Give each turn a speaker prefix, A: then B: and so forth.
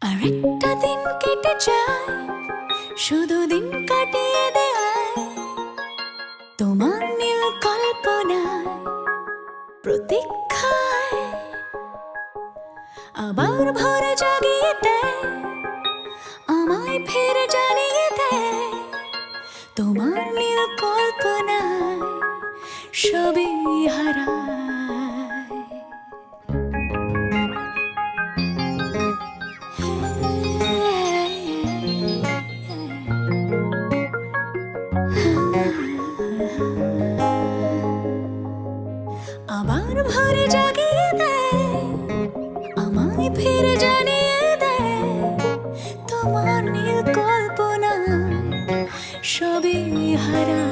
A: আরেকটা দিন কেটে যায়, শুধু দিন কাটিয়ে দেয় তোমার নীল কল্পনায়, প্রতীক্ষায়। আবার ভোরে জাগিয়ে দেয়, আমায় ফিরে জানিয়ে দেয় তোমার নীল কল্পনায় সবই হারায়। আবার ভোরে জাগিয়ে দেয়, আমায় ফিরে জানিয়ে দেয় তোমার নীল কল্পনা সবই হারায়।